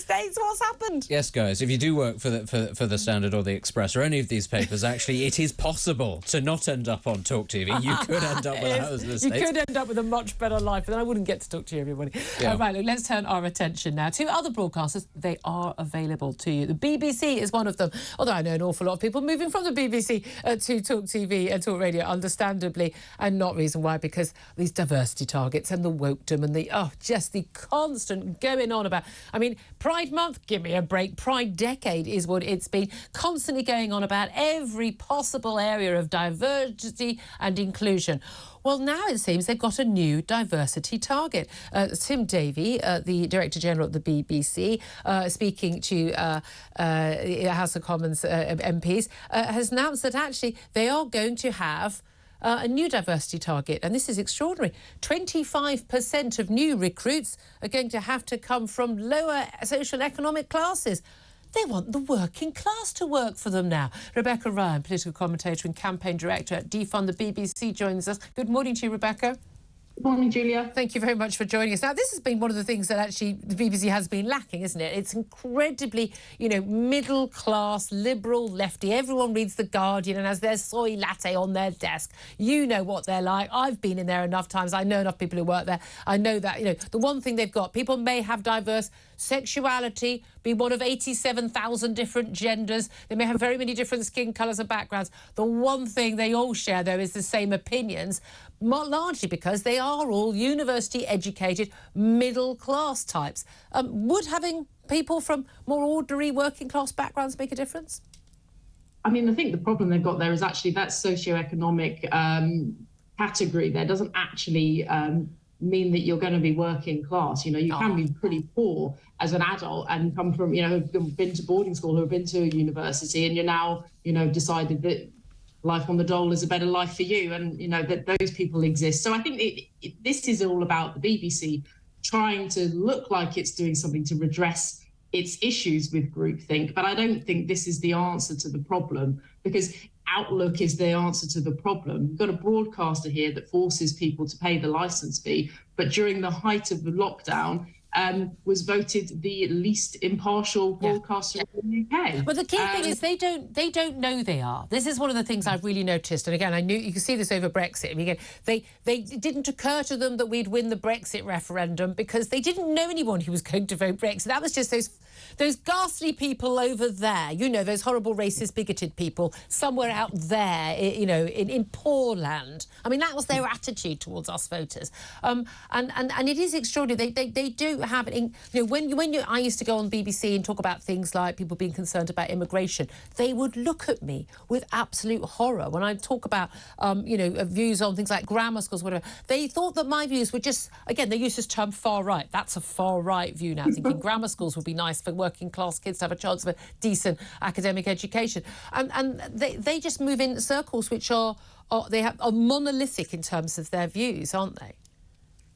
States? What's happened? Yes, guys, if you do work for the Standard or the Express or any of these papers, actually, it is possible to not end up on TalkTV. You could end up with a house in the States. You could end up with a much better life, but then I wouldn't get to talk to you, everybody. Yeah. Right, look, let's turn our attention now to other broadcasters. They are available to you. The BBC is one of them, although I know an awful lot of people moving from the BBC to TalkTV and Talk Radio, understandably, and not reason why, because these diversity targets and the wokedom and just the constant going on about. I mean, Pride Month, give me a break. Pride Decade is what it's been, constantly going on about every possible area of diversity and inclusion. Well, now it seems they've got a new diversity target. Tim Davie, the Director General of the BBC, speaking to House of Commons MPs, has announced that actually they are going to have a new diversity target, and this is extraordinary. 25% of new recruits are going to have to come from lower social economic classes. They want the working class to work for them now. Rebecca Ryan, political commentator and campaign director at Defund, the BBC, joins us. Good morning to you, Rebecca. Good morning, Julia. Thank you very much for joining us. Now, this has been one of the things that actually the BBC has been lacking, isn't it? It's incredibly, middle-class, liberal, lefty. Everyone reads The Guardian and has their soy latte on their desk. You know what they're like. I've been in there enough times. I know enough people who work there. I know that, the one thing they've got, people may have diverse sexuality, be one of 87,000 different genders. They may have very many different skin colours and backgrounds. The one thing they all share, though, is the same opinions, largely because they are all university-educated, middle-class types. Would having people from more ordinary working-class backgrounds make a difference? I mean, I think the problem they've got there is actually that socio-economic category there doesn't actually mean that you're going to be working class. You can be pretty poor as an adult and come from, who've been to boarding school, who've been to university, and you're now, decided that life on the dole is a better life for you, and that those people exist. So I think this is all about the BBC trying to look like it's doing something to redress its issues with groupthink, but I don't think this is the answer to the problem, because Outlook is the answer to the problem. You've got a broadcaster here that forces people to pay the licence fee, but during the height of the lockdown, was voted the least impartial broadcaster in the UK. But the key thing is they don't know they are. This is one of the things I've really noticed. And again, I knew you can see this over Brexit. I mean, again, it didn't occur to them that we'd win the Brexit referendum because they didn't know anyone who was going to vote Brexit. That was just those ghastly people over there, those horrible racist, bigoted people somewhere out there, in poor land. I mean, that was their attitude towards us voters. And it is extraordinary. They do have it. I used to go on BBC and talk about things like people being concerned about immigration, they would look at me with absolute horror. When I talk about, views on things like grammar schools, whatever, they thought that my views were just, again, they use this term far right. That's a far right view now, thinking grammar schools would be nice for working class kids to have a chance of a decent academic education. And they just move in circles which are monolithic in terms of their views, aren't they?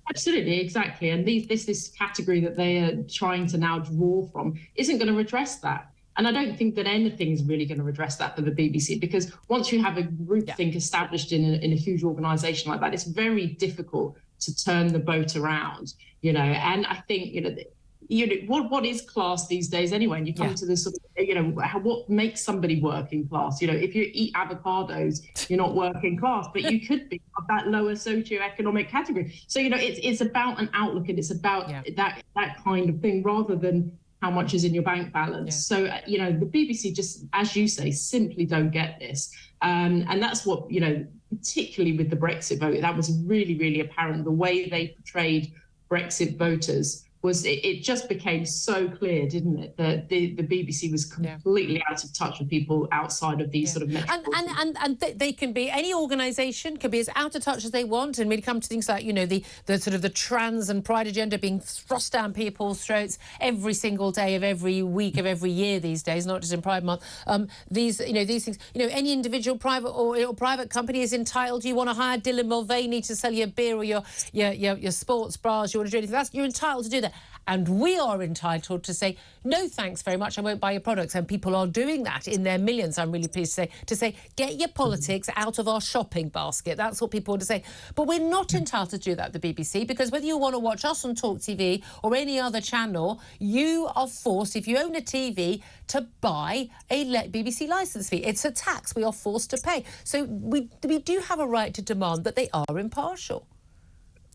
Absolutely, exactly. And this category that they are trying to now draw from isn't going to redress that. And I don't think that anything's really going to redress that for the BBC, because once you have a groupthink established in a huge organisation like that, it's very difficult to turn the boat around, And I think, what is class these days anyway? And you come to this sort of, what makes somebody working class? If you eat avocados, you're not working class, but you could be of that lower socio-economic category. So, it's about an outlook, and it's about that kind of thing, rather than how much is in your bank balance. So, the BBC just, as you say, simply don't get this. And that's what, particularly with the Brexit vote, that was really, really apparent. The way they portrayed Brexit voters was it just became so clear, didn't it, that the BBC was completely out of touch with people outside of these sort of metropolitan. And they can be, any organisation can be as out of touch as they want, and when it comes to things like, the sort of the trans and pride agenda being thrust down people's throats every single day of every week of every year these days, not just in Pride Month. These things, any individual private or private company is entitled. You want to hire Dylan Mulvaney to sell your beer or your sports bras, you want to do anything, you're entitled to do that. And we are entitled to say, no, thanks very much, I won't buy your products. And people are doing that in their millions, I'm really pleased to say, get your politics out of our shopping basket. That's what people want to say. But we're not entitled to do that at the BBC, because whether you want to watch us on TalkTV or any other channel, you are forced, if you own a TV, to buy a BBC licence fee. It's a tax we are forced to pay. So we do have a right to demand that they are impartial.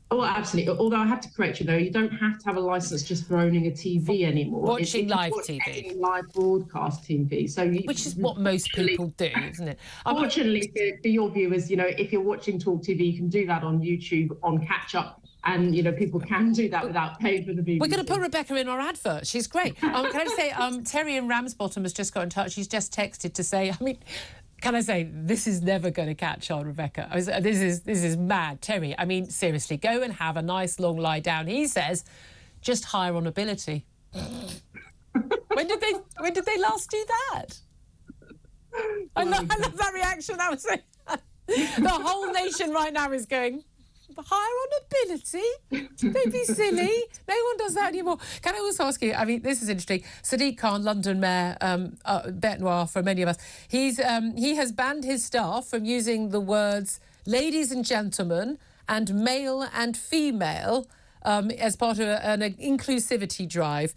Oh, absolutely. Although I have to correct you, though, you don't have to have a licence just for owning a TV anymore. Watching live TV. Live broadcast TV. So which is what most people do, isn't it? Fortunately for your viewers, if you're watching Talk TV, you can do that on YouTube on catch-up. And, people can do that without paying for the BBC. We're going to put Rebecca in our advert. She's great. Can I just say, Terry in Ramsbottom has just got in touch. He's just texted to say, can I say, this is never going to catch on, Rebecca. This is mad. Terry, seriously, go and have a nice long lie down. He says, just hire on ability. When did they last do that? I love that reaction. That was the whole nation right now is going, hire on ability? Don't be silly. No one does that anymore. Can I also ask you, this is interesting. Sadiq Khan, London Mayor, bête noire for many of us, he has banned his staff from using the words ladies and gentlemen and male and female as part of an inclusivity drive,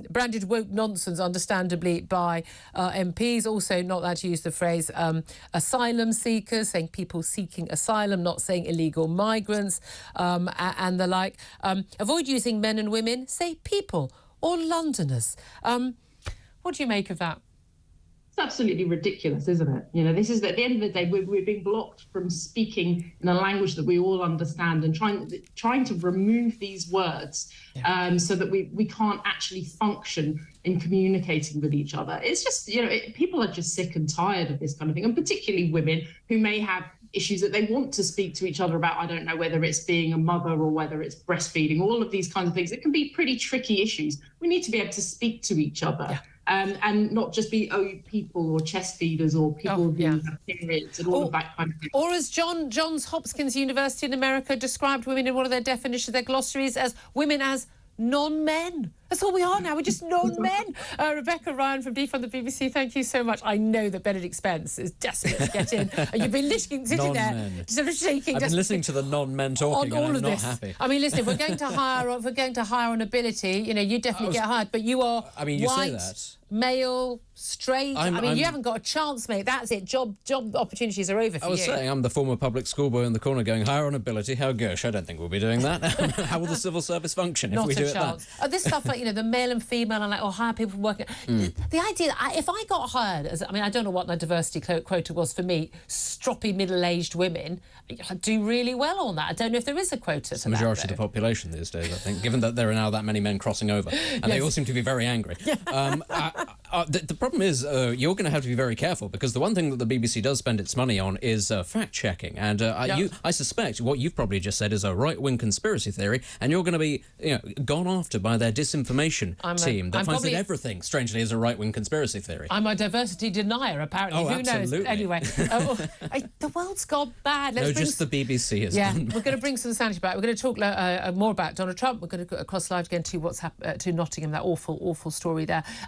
branded woke nonsense, understandably, by MPs. Also not allowed to use the phrase asylum seekers, saying people seeking asylum, not saying illegal migrants and the like. Avoid using men and women, say people or Londoners. What do you make of that? It's absolutely ridiculous, isn't it? This is at the end of the day, we're being blocked from speaking in a language that we all understand, and trying to remove these words so that we can't actually function in communicating with each other. It's just, people are just sick and tired of this kind of thing, and particularly women who may have issues that they want to speak to each other about. I don't know whether it's being a mother or whether it's breastfeeding, all of these kinds of things. It can be pretty tricky issues. We need to be able to speak to each other. Yeah. And not just be people or chest feeders or people who have periods and all of that kind of thing. Or as Johns Hopkins University in America described women in one of their definitions, their glossaries, as women as non-men. That's all we are now. We're just non-men. Rebecca Ryan from Defund the BBC, thank you so much. I know that Benedict Spence is desperate to get in. You've been sitting there, sort of shaking. I've been listening to the non-men talking, and I'm not happy. Listen, if we're going to hire on ability, you definitely get hired, but you are you white, say that. Male, straight. You haven't got a chance, mate. That's it. Job opportunities are over for you. I was saying I'm the former public schoolboy in the corner going, hire on ability, how gosh, I don't think we'll be doing that. How will the civil service function if we do it that? This stuff like, the male and female, and hire people from working. The idea that if I got hired as, I don't know what the diversity quota was for me, stroppy middle-aged women, I do really well on that. I don't know if there is a quota. It's the majority of the population these days, I think, given that there are now that many men crossing over, and they all seem to be very angry. The problem is you're going to have to be very careful, because the one thing that the BBC does spend its money on is fact-checking, and I suspect what you've probably just said is a right-wing conspiracy theory, and you're going to be gone after by their disinformation team that finds that everything, strangely, is a right-wing conspiracy theory. I'm a diversity denier, apparently. Oh, who absolutely. knows? Anyway, the world's gone bad. Just the BBC is done. We're going to bring some sanity back. We're going to talk more about Donald Trump. We're going to go across live again to what's happened to Nottingham, that awful, awful story there.